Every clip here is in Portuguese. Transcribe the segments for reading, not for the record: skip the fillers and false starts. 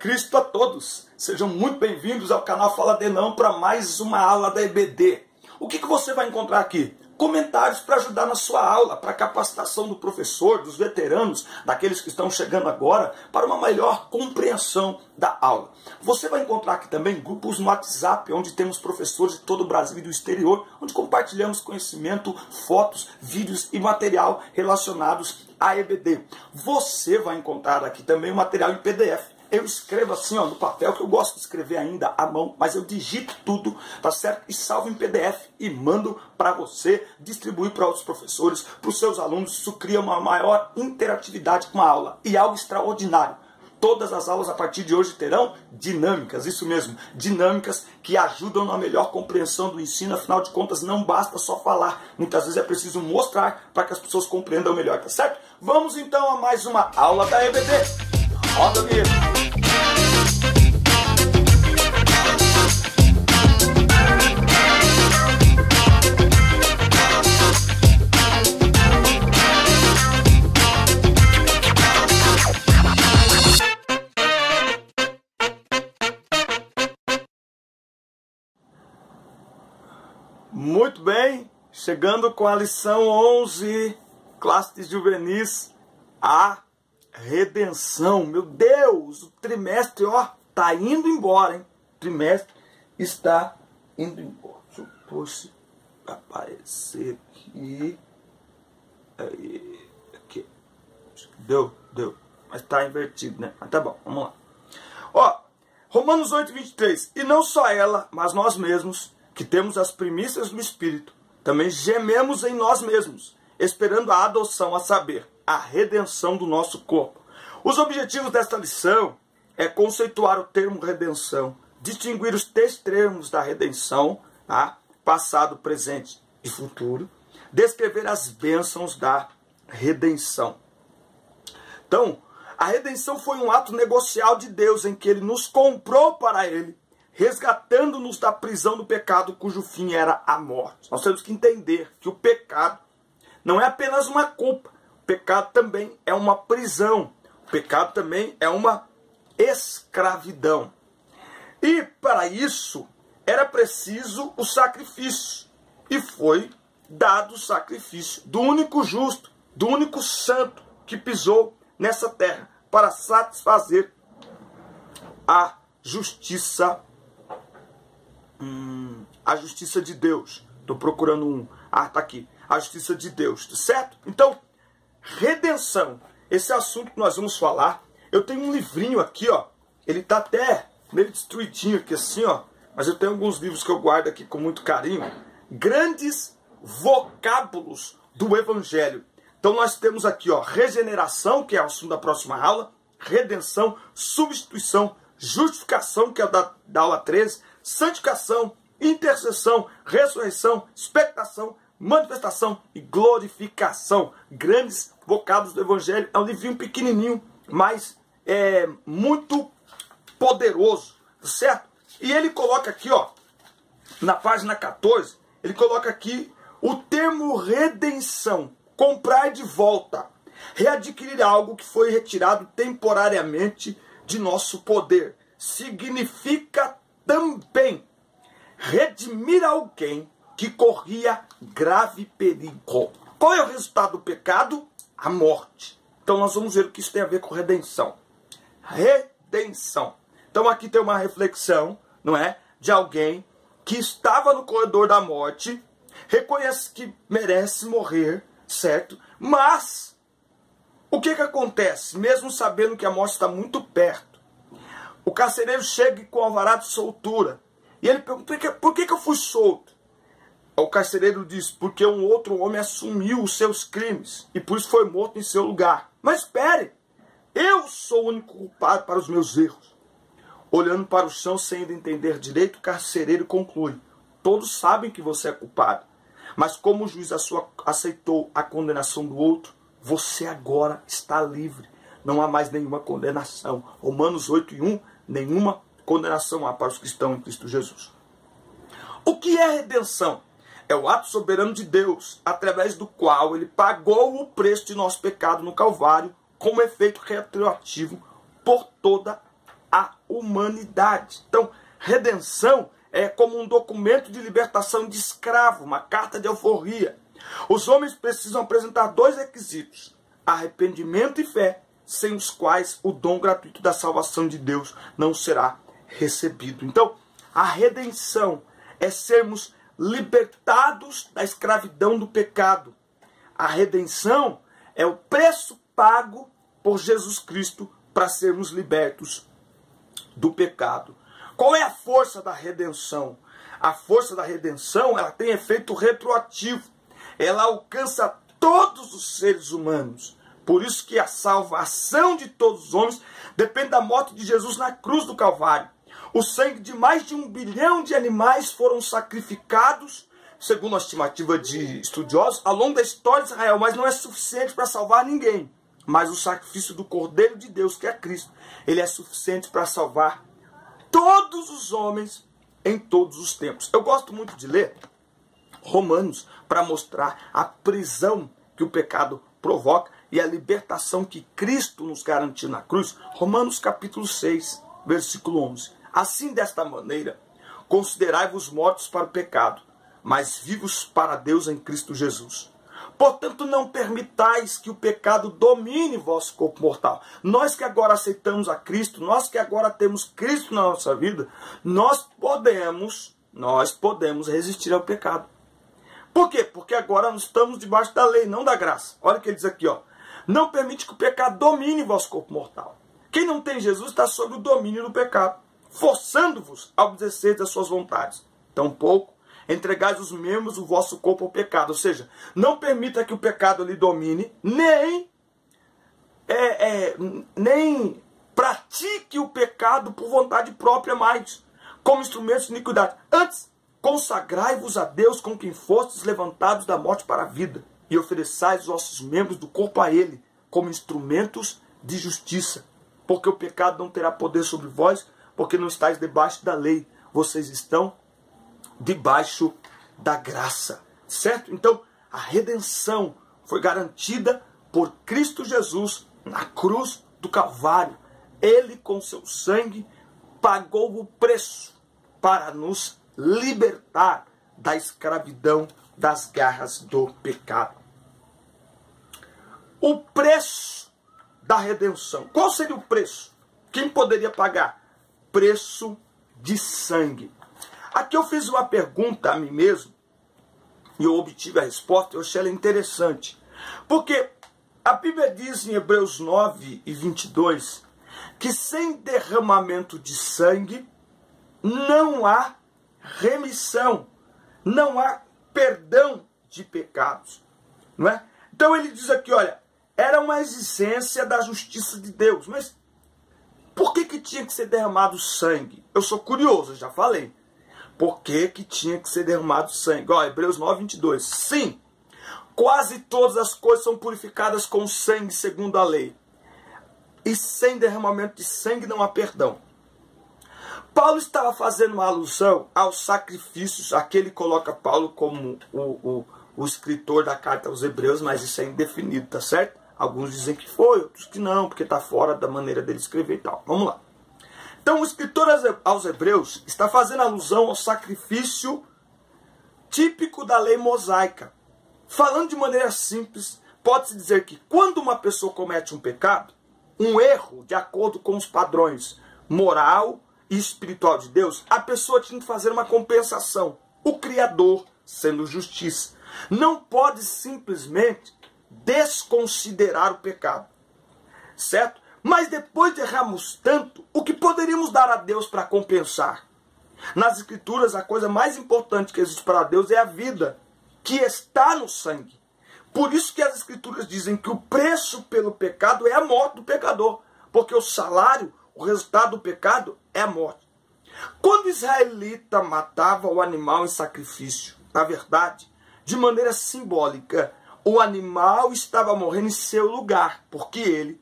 Cristo a todos. Sejam muito bem-vindos ao canal Fala de Não para mais uma aula da EBD. O que você vai encontrar aqui? Comentários para ajudar na sua aula, para a capacitação do professor, dos veteranos, daqueles que estão chegando agora, para uma melhor compreensão da aula. Você vai encontrar aqui também grupos no WhatsApp, onde temos professores de todo o Brasil e do exterior, onde compartilhamos conhecimento, fotos, vídeos e material relacionados à EBD. Você vai encontrar aqui também o material em PDF. Eu escrevo assim, ó, no papel, que eu gosto de escrever ainda à mão, mas eu digito tudo, tá certo? E salvo em PDF e mando para você distribuir para outros professores, para os seus alunos. Isso cria uma maior interatividade com a aula e algo extraordinário. Todas as aulas a partir de hoje terão dinâmicas, isso mesmo, dinâmicas que ajudam na melhor compreensão do ensino. Afinal de contas, não basta só falar, muitas vezes é preciso mostrar para que as pessoas compreendam melhor, tá certo? Vamos então a mais uma aula da EBD. Roda a vinheta. Muito bem, chegando com a lição 11, classe de juvenis, a redenção. Meu Deus, o trimestre, ó, tá indo embora, hein? O trimestre está indo embora. Deixa eu pôr se aparecer aqui. Aí, aqui. Deu. Mas tá invertido, né? Mas tá bom, vamos lá. Ó, Romanos 8, 23. E não só ela, mas nós mesmos, que temos as primícias do Espírito, também gememos em nós mesmos, esperando a adoção, a saber, a redenção do nosso corpo. Os objetivos desta lição é conceituar o termo redenção, distinguir os três termos da redenção, tá? Passado, presente e futuro, descrever as bênçãos da redenção. Então, a redenção foi um ato negocial de Deus em que Ele nos comprou para Ele, resgatando-nos da prisão do pecado, cujo fim era a morte. Nós temos que entender que o pecado não é apenas uma culpa. O pecado também é uma prisão. O pecado também é uma escravidão. E para isso era preciso o sacrifício. E foi dado o sacrifício do único justo, do único santo que pisou nessa terra para satisfazer a justiça de Deus. Estou procurando um. Ah, tá aqui. A justiça de Deus, certo? Então, redenção. Esse assunto que nós vamos falar. Eu tenho um livrinho aqui, ó. Ele tá até meio destruidinho aqui assim, ó. Mas eu tenho alguns livros que eu guardo aqui com muito carinho. Grandes vocábulos do Evangelho. Então nós temos aqui, ó, regeneração, que é o assunto da próxima aula. Redenção, substituição, justificação, que é da aula 13. Santificação, intercessão, ressurreição, expectação, manifestação e glorificação. Grandes vocábulos do Evangelho. É um livrinho pequenininho, mas é muito poderoso, certo? E ele coloca aqui, ó, na página 14, ele coloca aqui o termo redenção, comprar de volta, readquirir algo que foi retirado temporariamente de nosso poder. Significa também redimir alguém que corria grave perigo. Qual é o resultado do pecado? A morte. Então nós vamos ver o que isso tem a ver com redenção. Redenção. Então aqui tem uma reflexão, não é? De alguém que estava no corredor da morte, reconhece que merece morrer, certo? Mas o que acontece? Mesmo sabendo que a morte está muito perto, o carcereiro chega com o alvará de soltura. E ele pergunta, por que eu fui solto? O carcereiro diz, porque um outro homem assumiu os seus crimes e por isso foi morto em seu lugar. Mas espere, eu sou o único culpado para os meus erros. Olhando para o chão sem entender direito, o carcereiro conclui, todos sabem que você é culpado. Mas como o juiz aceitou a condenação do outro, você agora está livre. Não há mais nenhuma condenação. Romanos 8:1, nenhuma condenação há para os que estão em Cristo Jesus. O que é redenção? É o ato soberano de Deus, através do qual Ele pagou o preço de nosso pecado no Calvário, como efeito retroativo por toda a humanidade. Então, redenção é como um documento de libertação de escravo, uma carta de alforria. Os homens precisam apresentar 2 requisitos: arrependimento e fé, sem os quais o dom gratuito da salvação de Deus não será recebido. Então, a redenção é sermos libertados da escravidão do pecado. A redenção é o preço pago por Jesus Cristo para sermos libertos do pecado. Qual é a força da redenção? A força da redenção, ela tem efeito retroativo. Ela alcança todos os seres humanos. Por isso que a salvação de todos os homens depende da morte de Jesus na cruz do Calvário. O sangue de mais de 1 bilhão de animais foram sacrificados, segundo a estimativa de estudiosos, ao longo da história de Israel, mas não é suficiente para salvar ninguém. Mas o sacrifício do Cordeiro de Deus, que é Cristo, ele é suficiente para salvar todos os homens em todos os tempos. Eu gosto muito de ler Romanos para mostrar a prisão que o pecado provoca e a libertação que Cristo nos garantiu na cruz. Romanos capítulo 6, versículo 11. Assim, desta maneira, considerai-vos mortos para o pecado, mas vivos para Deus em Cristo Jesus. Portanto, não permitais que o pecado domine vosso corpo mortal. Nós que agora aceitamos a Cristo, nós que agora temos Cristo na nossa vida, nós podemos resistir ao pecado. Por quê? Porque agora nós estamos debaixo da lei, não da graça. Olha o que ele diz aqui, ó. Não permite que o pecado domine vosso corpo mortal. Quem não tem Jesus está sob o domínio do pecado, forçando-vos a obedecer das suas vontades. Tampouco entregais os membros do vosso corpo ao pecado. Ou seja, não permita que o pecado lhe domine, nem pratique o pecado por vontade própria mais, como instrumentos de iniquidade. Antes, consagrai-vos a Deus com quem fostes levantados da morte para a vida, e ofereçais os vossos membros do corpo a Ele, como instrumentos de justiça. Porque o pecado não terá poder sobre vós, porque não estáis debaixo da lei, vocês estão debaixo da graça, certo? Então, a redenção foi garantida por Cristo Jesus na cruz do Calvário. Ele, com seu sangue, pagou o preço para nos libertar da escravidão, das garras do pecado. O preço da redenção. Qual seria o preço? Quem poderia pagar? Preço de sangue. Aqui eu fiz uma pergunta a mim mesmo e eu obtive a resposta. Eu achei ela interessante. Porque a Bíblia diz em Hebreus 9 e 22 que sem derramamento de sangue não há remissão, não há perdão de pecados. Não é? Então ele diz aqui, olha, era uma exigência da justiça de Deus. Mas por que tinha que ser derramado sangue? Eu sou curioso, eu já falei. Por que tinha que ser derramado sangue? Ó, Hebreus 9, 22. Sim, quase todas as coisas são purificadas com sangue segundo a lei. E sem derramamento de sangue não há perdão. Paulo estava fazendo uma alusão aos sacrifícios. Aqui ele coloca Paulo como o escritor da carta aos Hebreus, mas isso é indefinido, tá certo? Alguns dizem que foi, outros que não, porque está fora da maneira dele escrever e tal. Vamos lá. Então o escritor aos Hebreus está fazendo alusão ao sacrifício típico da lei mosaica. Falando de maneira simples, pode-se dizer que quando uma pessoa comete um pecado, um erro de acordo com os padrões moral e espiritual de Deus, a pessoa tinha que fazer uma compensação. O Criador, sendo justiça, não pode simplesmente desconsiderar o pecado, certo? Mas depois de errarmos tanto, o que poderíamos dar a Deus para compensar? Nas Escrituras, a coisa mais importante que existe para Deus é a vida, que está no sangue. Por isso que as Escrituras dizem que o preço pelo pecado é a morte do pecador, porque o salário, o resultado do pecado é a morte. Quando o israelita matava o animal em sacrifício, na verdade, de maneira simbólica, o animal estava morrendo em seu lugar, porque ele,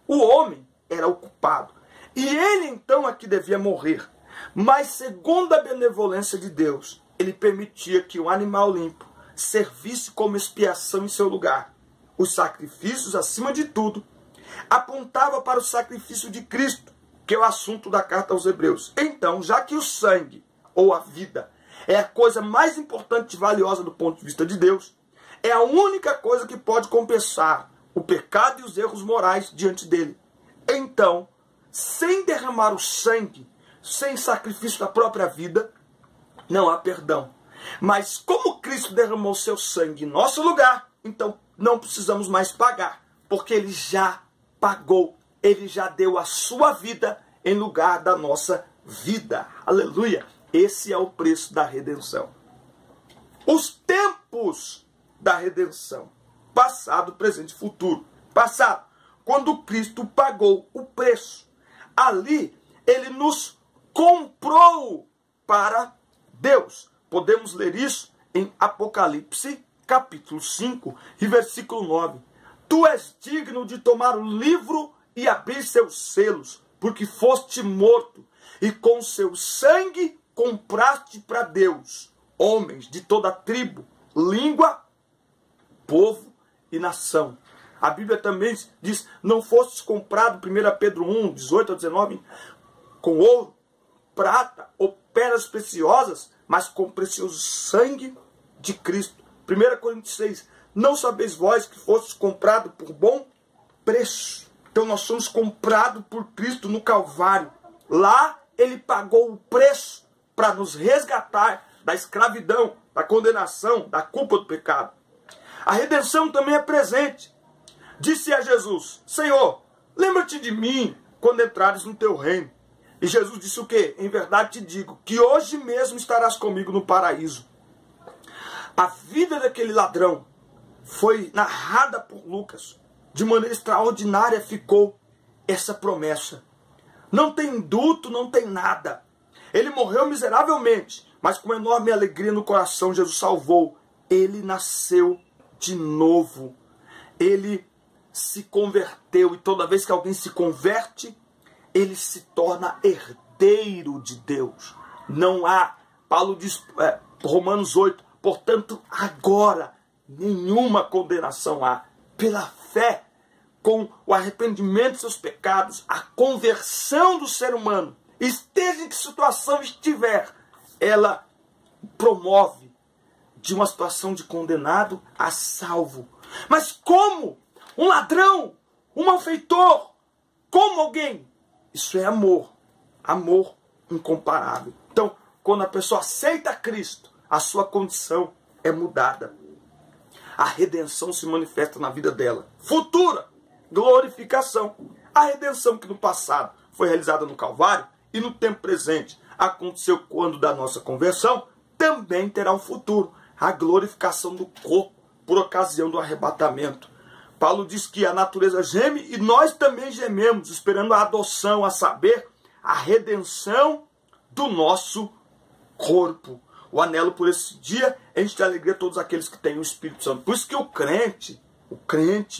o homem, era o culpado. E ele então é que devia morrer. Mas segundo a benevolência de Deus, ele permitia que o animal limpo servisse como expiação em seu lugar. Os sacrifícios, acima de tudo, apontavam para o sacrifício de Cristo, que é o assunto da carta aos Hebreus. Então, já que o sangue, ou a vida, é a coisa mais importante e valiosa do ponto de vista de Deus, é a única coisa que pode compensar o pecado e os erros morais diante dele. Então, sem derramar o sangue, sem sacrifício da própria vida, não há perdão. Mas como Cristo derramou seu sangue em nosso lugar, então não precisamos mais pagar, porque ele já pagou, ele já deu a sua vida em lugar da nossa vida. Aleluia! Esse é o preço da redenção. Os tempos da redenção, passado, presente e futuro. Passado, quando Cristo pagou o preço. Ali, ele nos comprou para Deus. Podemos ler isso em Apocalipse, capítulo 5, e versículo 9. Tu és digno de tomar o livro e abrir seus selos, porque foste morto, e com seu sangue compraste para Deus homens de toda tribo, língua, povo e nação. A Bíblia também diz, não fostes comprado, 1 Pedro 1, 18 a 19, com ouro, prata ou pedras preciosas, mas com o precioso sangue de Cristo. 1 Coríntios 6, não sabeis vós que fostes comprado por bom preço. Então nós somos comprados por Cristo no Calvário. Lá ele pagou o preço para nos resgatar da escravidão, da condenação, da culpa do pecado. A redenção também é presente. Disse a Jesus, Senhor, lembra-te de mim quando entrares no teu reino. E Jesus disse o quê? Em verdade te digo, que hoje mesmo estarás comigo no paraíso. A vida daquele ladrão foi narrada por Lucas. De maneira extraordinária ficou essa promessa. Não tem indulto, não tem nada. Ele morreu miseravelmente, mas com enorme alegria no coração Jesus salvou. Ele nasceu de novo. Ele se converteu, e toda vez que alguém se converte, ele se torna herdeiro de Deus. Não há, Paulo diz, Romanos 8, portanto, agora nenhuma condenação há. Pela fé, com o arrependimento de seus pecados, a conversão do ser humano, esteja em que situação estiver, ela promove de uma situação de condenado a salvo. Mas como? Um ladrão, um malfeitor, como alguém? Isso é amor. Amor incomparável. Então, quando a pessoa aceita Cristo, a sua condição é mudada. A redenção se manifesta na vida dela. Futura, glorificação. A redenção que no passado foi realizada no Calvário e no tempo presente aconteceu quando da nossa conversão, também terá um futuro. A glorificação do corpo por ocasião do arrebatamento. Paulo diz que a natureza geme e nós também gememos, esperando a adoção, a saber, a redenção do nosso corpo. O anelo por esse dia é enche de alegria a todos aqueles que têm o Espírito Santo. Por isso que o crente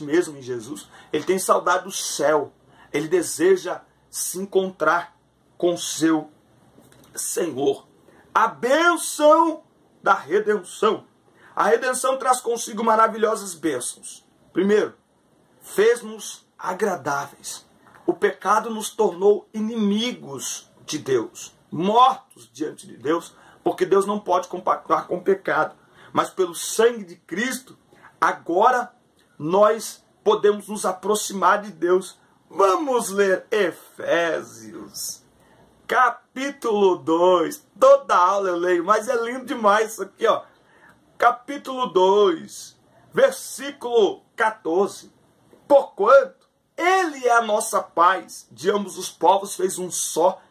mesmo em Jesus, ele tem saudade do céu. Ele deseja se encontrar com o seu Senhor. A bênção da redenção. A redenção traz consigo maravilhosas bênçãos. Primeiro, fez-nos agradáveis. O pecado nos tornou inimigos de Deus, mortos diante de Deus, porque Deus não pode compactuar com o pecado. Mas pelo sangue de Cristo, agora nós podemos nos aproximar de Deus. Vamos ler Efésios, capítulo 2. Toda aula eu leio, mas é lindo demais isso aqui, ó. Capítulo 2, versículo 14. Porquanto ele é a nossa paz, de ambos os povos fez um só,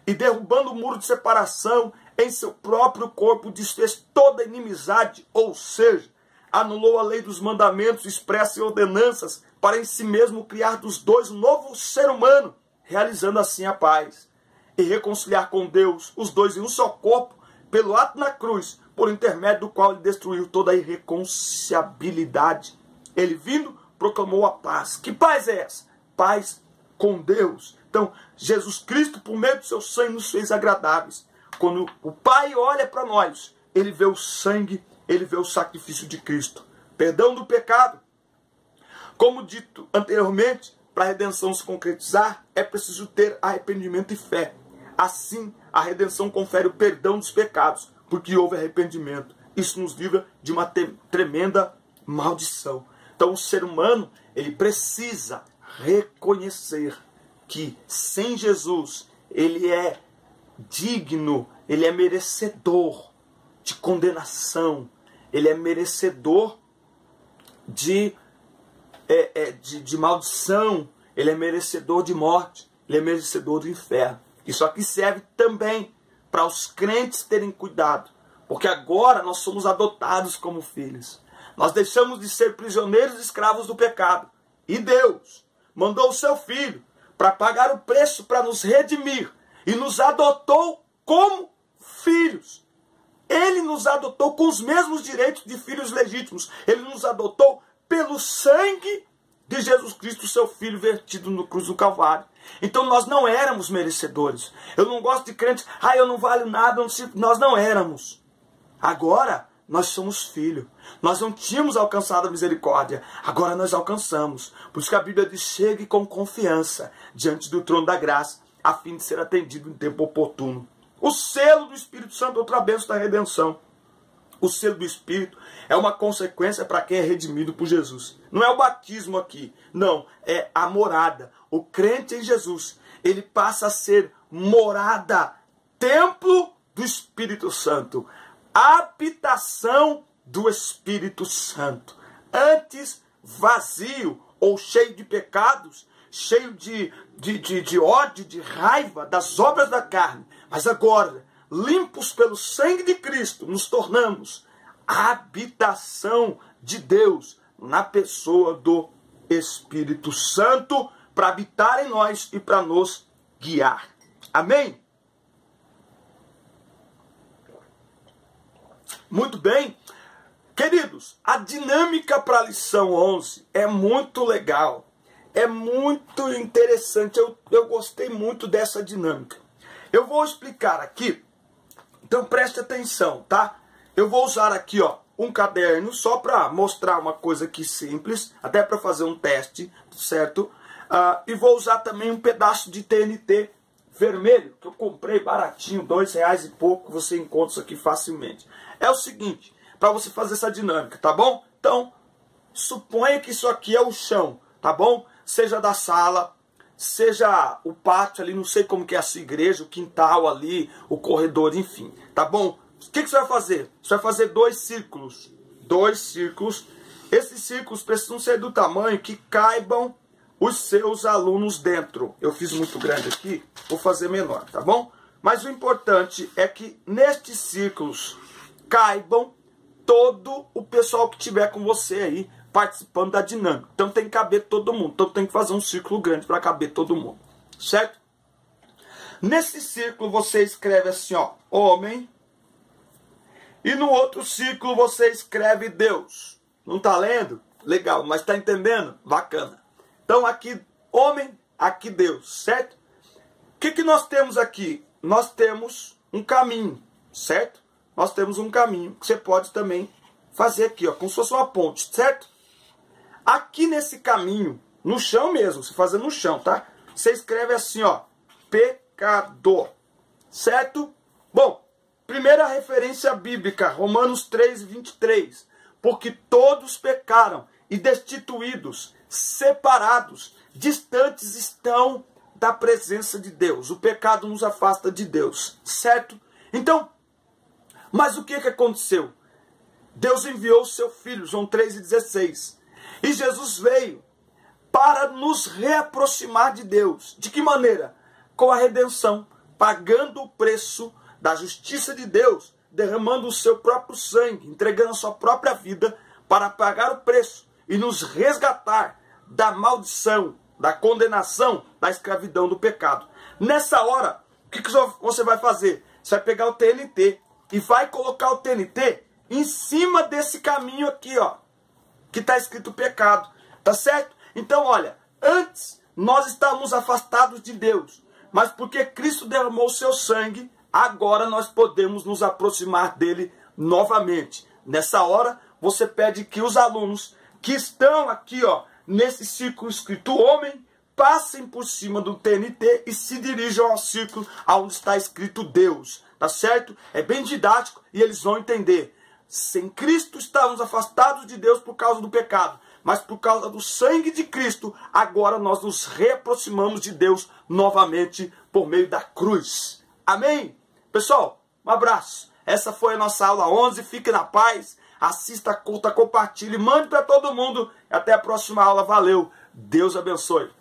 e derrubando o muro de separação, em seu próprio corpo desfez toda inimizade, ou seja, anulou a lei dos mandamentos expressa em ordenanças, para em si mesmo criar dos dois um novo ser humano, realizando assim a paz, e reconciliar com Deus os dois em um só corpo, pelo ato na cruz, por intermédio do qual ele destruiu toda a irreconciliabilidade. Ele vindo, proclamou a paz. Que paz é essa? Paz com Deus. Então, Jesus Cristo, por meio do seu sangue, nos fez agradáveis. Quando o Pai olha para nós, ele vê o sangue, ele vê o sacrifício de Cristo. Perdão do pecado. Como dito anteriormente, para a redenção se concretizar, é preciso ter arrependimento e fé. Assim, a redenção confere o perdão dos pecados, porque houve arrependimento. Isso nos livra de uma tremenda maldição. Então, o ser humano, ele precisa reconhecer que sem Jesus, ele é digno, ele é merecedor de condenação, ele é merecedor de maldição, ele é merecedor de morte, ele é merecedor do inferno. Isso aqui serve também para os crentes terem cuidado, porque agora nós somos adotados como filhos. Nós deixamos de ser prisioneiros e escravos do pecado. E Deus mandou o seu Filho para pagar o preço para nos redimir e nos adotou como filhos. Ele nos adotou com os mesmos direitos de filhos legítimos. Ele nos adotou pelo sangue de Jesus Cristo, seu Filho, vertido no cruz do Calvário. Então nós não éramos merecedores. Eu não gosto de crentes, eu não valho nada, nós não éramos. Agora nós somos filhos. Nós não tínhamos alcançado a misericórdia, agora nós alcançamos. Por isso que a Bíblia diz: chegue com confiança diante do trono da graça, a fim de ser atendido em tempo oportuno. O selo do Espírito Santo é outra bênção da redenção. O selo do Espírito é uma consequência para quem é redimido por Jesus. Não é o batismo aqui, não, é a morada. O crente em Jesus, ele passa a ser morada, templo do Espírito Santo, habitação do Espírito Santo. Antes vazio ou cheio de pecados, cheio de ódio, de raiva das obras da carne. Mas agora, limpos pelo sangue de Cristo, nos tornamos a habitação de Deus na pessoa do Espírito Santo, para habitar em nós e para nos guiar. Amém? Muito bem. Queridos, a dinâmica para a lição 11 é muito legal. É muito interessante. Eu gostei muito dessa dinâmica. Eu vou explicar aqui. Então preste atenção, tá? Eu vou usar aqui, um caderno só para mostrar uma coisa aqui simples, até para fazer um teste, certo? E vou usar também um pedaço de TNT vermelho, que eu comprei baratinho, R$2 e pouco, você encontra isso aqui facilmente. É o seguinte, para você fazer essa dinâmica, tá bom? Então, suponha que isso aqui é o chão, tá bom? Seja da sala, seja o pátio ali, não sei como que é a sua igreja, o quintal ali, o corredor, enfim, tá bom? O que você vai fazer? Você vai fazer 2 círculos. 2 círculos. Esses círculos precisam ser do tamanho que caibam os seus alunos dentro. Eu fiz muito grande aqui, vou fazer menor, tá bom? Mas o importante é que nestes círculos caibam todo o pessoal que tiver com você aí participando da dinâmica. Então tem que caber todo mundo. Então tem que fazer um círculo grande para caber todo mundo. Certo? Nesse círculo você escreve assim, homem. E no outro círculo você escreve Deus. Não tá lendo? Legal, mas tá entendendo? Bacana. Então aqui homem, aqui Deus, certo? O que nós temos aqui? Nós temos um caminho, certo? Nós temos um caminho que você pode também fazer aqui, como se fosse uma ponte, certo? Aqui nesse caminho, no chão mesmo, você faz no chão, tá? Você escreve assim, pecador, certo? Bom, primeira referência bíblica, Romanos 3:23. Porque todos pecaram e destituídos, separados, distantes estão da presença de Deus. O pecado nos afasta de Deus, certo? Então, mas o que aconteceu? Deus enviou o seu Filho, João 3:16. E Jesus veio para nos reaproximar de Deus. De que maneira? Com a redenção, pagando o preço da justiça de Deus, derramando o seu próprio sangue, entregando a sua própria vida para pagar o preço e nos resgatar da maldição, da condenação, da escravidão do pecado. Nessa hora, o que você vai fazer? Você vai pegar o TNT e vai colocar o TNT em cima desse caminho aqui, que está escrito pecado, tá certo? Então, olha, antes nós estávamos afastados de Deus, mas porque Cristo derramou o seu sangue, agora nós podemos nos aproximar dele novamente. Nessa hora, você pede que os alunos que estão aqui, nesse círculo escrito homem, passem por cima do TNT e se dirijam ao círculo onde está escrito Deus, tá certo? É bem didático e eles vão entender. Sem Cristo estávamos afastados de Deus por causa do pecado, mas por causa do sangue de Cristo, agora nós nos reaproximamos de Deus novamente por meio da cruz. Amém? Pessoal, um abraço. Essa foi a nossa aula 11. Fique na paz, assista, curta, compartilhe, mande para todo mundo. Até a próxima aula. Valeu. Deus abençoe.